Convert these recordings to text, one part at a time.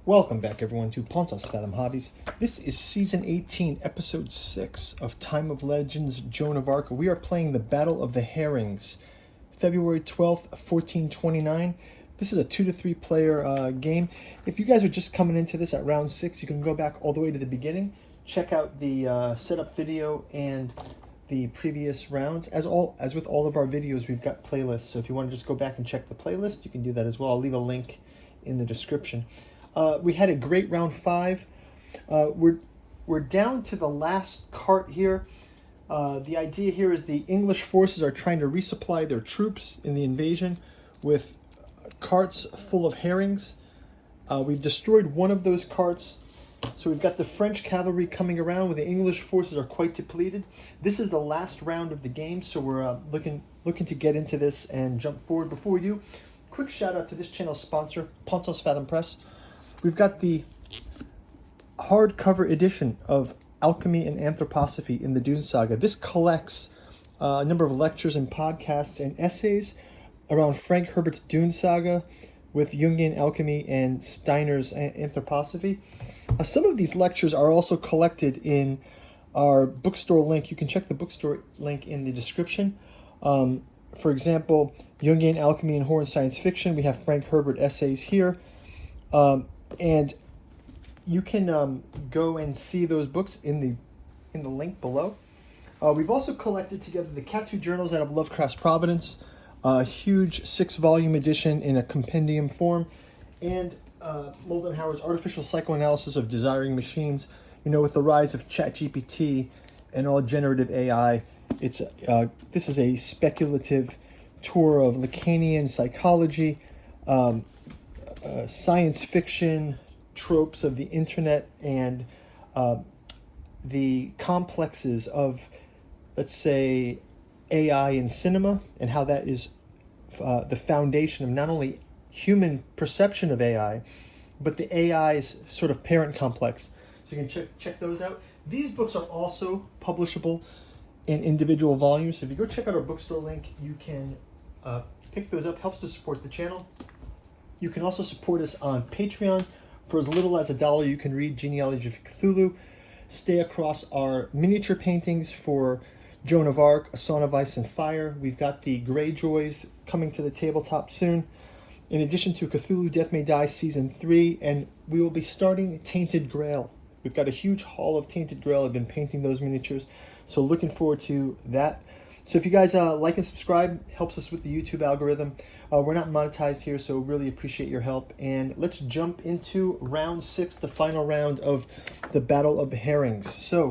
Welcome back, everyone, to Pontos, Fathom, Hobbies. This is Season 18, Episode 6 of Time of Legends, Joan of Arc. We are playing the Battle of the Herrings, February 12th, 1429. This is a 2 to 3 player game. If you guys are just coming into this at round 6, you can go back all the way to the beginning, check out the setup video and the previous rounds. As with all of our videos, we've got playlists, so if you want to just go back and check the playlist, you can do that as well. I'll leave a link in the description. We had a great round 5. We're down to the last cart here. The idea here is the English forces are trying to resupply their troops in the invasion with carts full of herrings. We've destroyed one of those carts, so we've got the French cavalry coming around where the English forces are quite depleted. This is the last round of the game, so we're looking to get into this and jump forward. Before we do, quick shout out to this channel's sponsor, Pontos Fathom Press. We've got the hardcover edition of Alchemy and Anthroposophy in the Dune Saga. This collects a number of lectures and podcasts and essays around Frank Herbert's Dune Saga with Jungian alchemy and Steiner's anthroposophy. Some of these lectures are also collected in our bookstore link. You can check the bookstore link in the description. For example, Jungian alchemy and horror and science fiction. We have Frank Herbert essays here. And you can go and see those books in the link below. We've also collected together the Katsu Journals out of Lovecraft's Providence, a huge 6-volume edition in a compendium form, and Moldenhauer's Artificial Psychoanalysis of Desiring Machines. You know, with the rise of ChatGPT and all generative AI, this is a speculative tour of Lacanian psychology, science fiction tropes of the internet, and the complexes of, let's say, AI in cinema, and how that is the foundation of not only human perception of AI, but the AI's sort of parent complex. So you can check those out. These books are also publishable in individual volumes. So if you go check out our bookstore link, you can pick those up. Helps to support the channel. You can also support us on Patreon. For as little as $1, you can read Genealogy of Cthulhu, stay across our miniature paintings for Joan of Arc, A Song of Ice and Fire. We've got the Greyjoys coming to the tabletop soon. In addition to Cthulhu Death May Die Season 3, and we will be starting Tainted Grail. We've got a huge haul of Tainted Grail. I've been painting those miniatures, so looking forward to that. So if you guys like and subscribe, helps us with the YouTube algorithm. We're not monetized here, so really appreciate your help. And let's jump into round 6, the final round of the Battle of the Herrings. So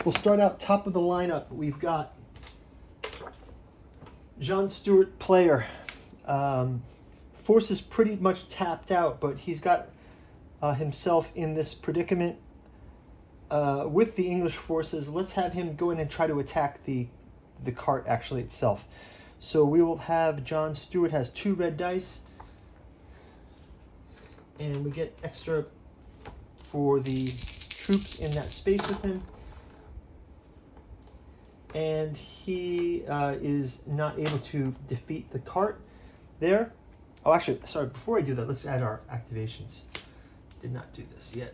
we'll start out top of the lineup. We've got John Stewart, player. Force is pretty much tapped out, but he's got himself in this predicament with the English forces. Let's have him go in and try to attack the cart actually itself. So we will have John Stewart has 2 red dice, and we get extra for the troops in that space with him. And he is not able to defeat the cart there. Oh, actually, sorry, before I do that, let's add our activations. Did not do this yet.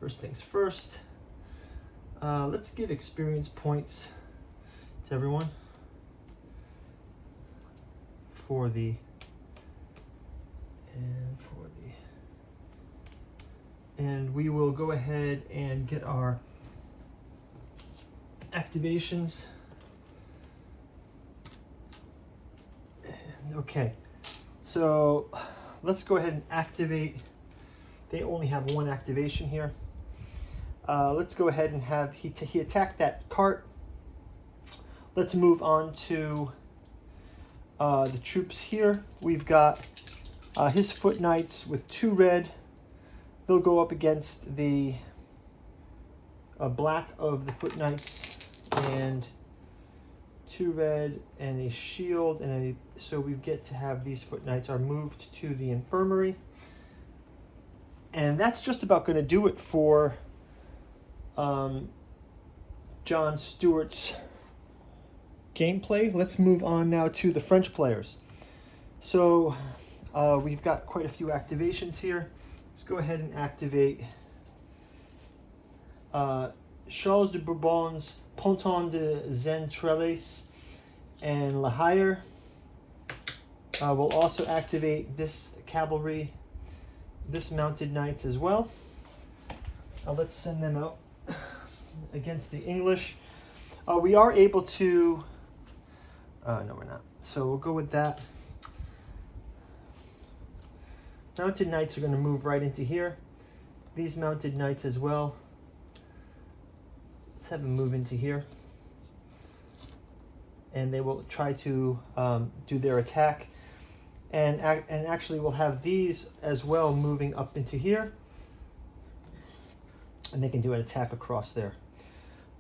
First things first, let's give experience points to everyone and we will go ahead and get our activations. Okay, so let's go ahead and activate. They only have 1 activation here. Let's go ahead and have he attacked that cart. Let's move on to the troops here. We've got his foot knights with 2 red. They'll go up against the black of the foot knights, and 2 red and a shield, and so we get to have these foot knights are moved to the infirmary. And that's just about going to do it for John Stewart's gameplay. Let's move on now to the French players. So we've got quite a few activations here. Let's go ahead and activate Charles de Bourbon's Ponton de Zentrelles and La Hire. We'll also activate this cavalry, this mounted knights as well. Let's send them out against the English. We are able to... no, we're not. So we'll go with that. Mounted knights are going to move right into here. These mounted knights as well. Let's have them move into here. And they will try to do their attack. And actually we'll have these as well moving up into here. And they can do an attack across there.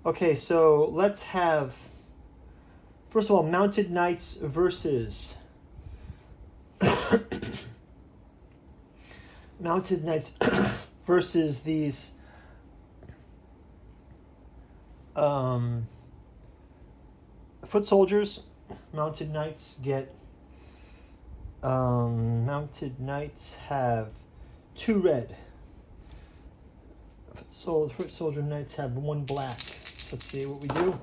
Okay, so let's have, first of all, mounted knights versus mounted knights versus these foot soldiers. Mounted knights get mounted knights have 2 red. Foot soldier knights have 1 black. Let's see what we do.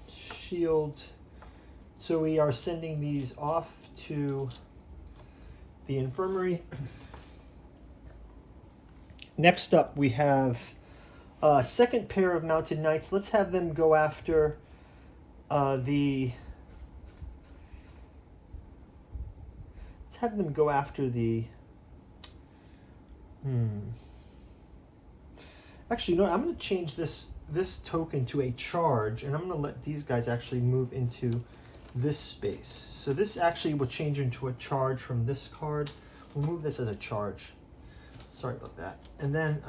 Shield. So we are sending these off to the infirmary. Next up, we have a second pair of mounted knights. Let's have them go after the... Let's have them go after the... Actually, you know what? I'm going to change this token to a charge, and I'm going to let these guys actually move into this space. So this actually will change into a charge from this card. We'll move this as a charge. Sorry about that. And then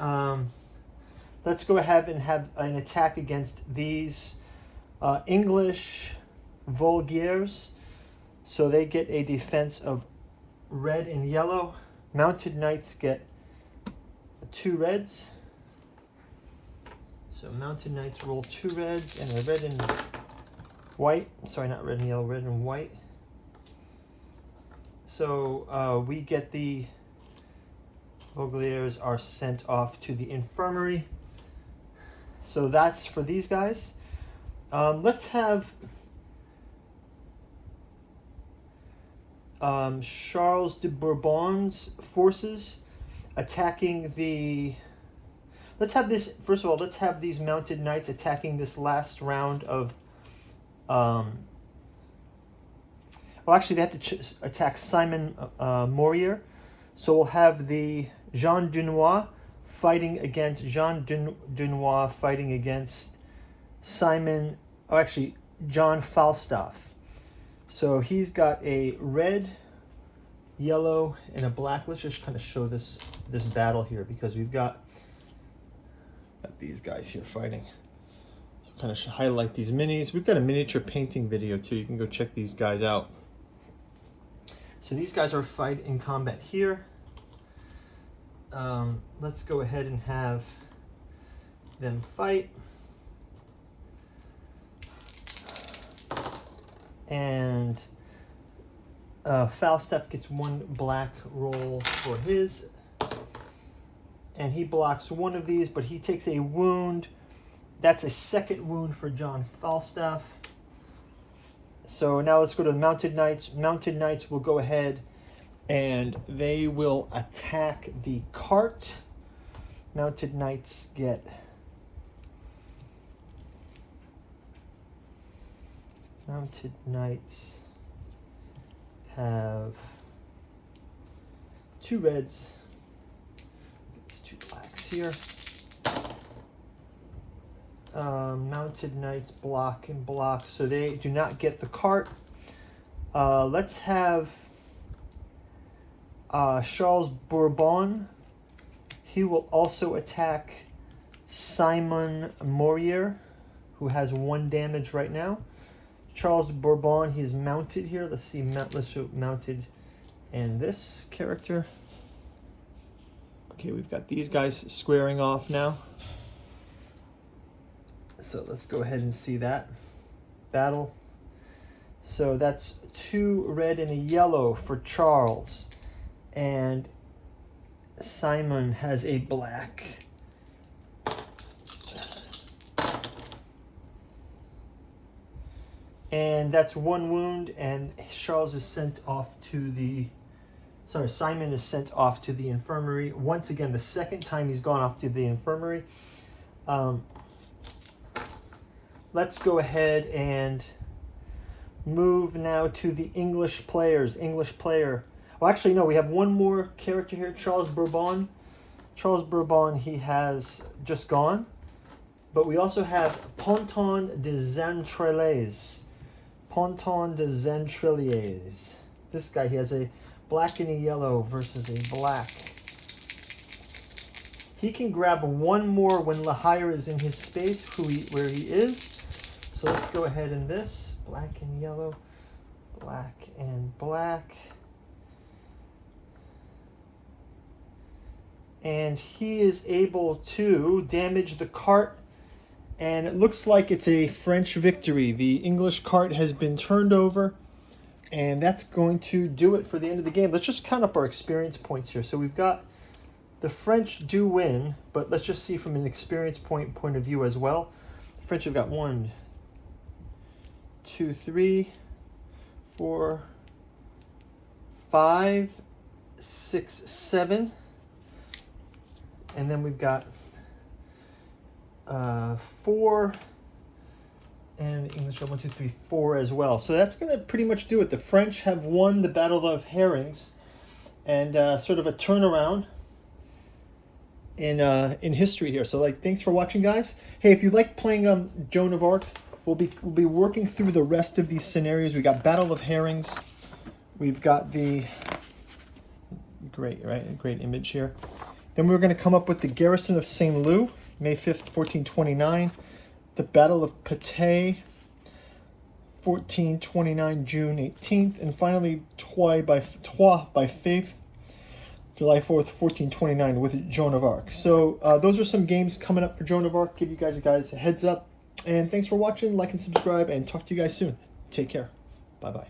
let's go ahead and have an attack against these English Vulgaires. So they get a defense of red and yellow. Mounted knights get 2 reds. So mounted knights roll 2 reds and a red and white. Sorry, not red and yellow, red and white. So we get the Vogeliers are sent off to the infirmary. So that's for these guys. Let's have Charles de Bourbon's forces attacking the... Let's have this, first of all, let's have these mounted knights attacking this last round of... well, actually, they have to attack Simon Morier. So we'll have the Jean Dunois fighting against Dunois fighting against Simon... Oh, actually, John Falstaff. So he's got a red, yellow, and a black. Let's just kind of show this battle here, because we've got these guys here fighting. So kind of highlight these minis. We've got a miniature painting video too. You can go check these guys out. So these guys are fighting in combat here. Let's go ahead and have them fight. And Falstaff gets 1 black roll for his. And he blocks 1 of these, but he takes a wound. That's a 2nd wound for John Falstaff. So now let's go to the Mounted Knights. Mounted Knights will go ahead and they will attack the cart. Mounted Knights get... Mounted Knights have 2 reds. It's 2 blacks here. Mounted Knights block and block, so they do not get the cart. Let's have Charles Bourbon. He will also attack Simon Morier, who has 1 damage right now. Charles Bourbon, he's mounted here. Let's see, let's show mounted and this character. Okay, we've got these guys squaring off now. So let's go ahead and see that battle. So that's 2 red and a yellow for Charles. And Simon has a black. And that's 1 wound, and Charles is sent off to the... Sorry, Simon is sent off to the infirmary. Once again, the second time he's gone off to the infirmary. Let's go ahead and move now to the English players. English player. Well, actually, no, we have one more character here, Charles Bourbon. Charles Bourbon, he has just gone. But we also have Ponton de Xaintrailles. Ponton de Xaintrailles. This guy, he has a black and a yellow versus a black. He can grab 1 more when Lahire is in his space, where he is. So let's go ahead in this. Black and yellow. Black and black. And he is able to damage the cart. And it looks like it's a French victory. The English cart has been turned over. And that's going to do it for the end of the game. Let's just count up our experience points here. So we've got the French do win, but let's just see from an experience point of view as well. The French have got 1, 2, 3, 4, 5, 6, 7. And then we've got 4, and the English have 1, 2, 3, 4 as well. So that's going to pretty much do it. The French have won the Battle of Herrings, and sort of a turnaround in history here. So thanks for watching, guys. Hey, if you like playing Joan of Arc, we'll be working through the rest of these scenarios. We got Battle of Herrings. We've got the great image here. Then we're going to come up with the Garrison of St. Loup, May 5th, 1429. The Battle of Patay, 1429, June 18th. And finally, Troyes by Faith, July 4th, 1429, with Joan of Arc. So those are some games coming up for Joan of Arc. Give you guys a heads up. And thanks for watching. Like and subscribe, and talk to you guys soon. Take care. Bye-bye.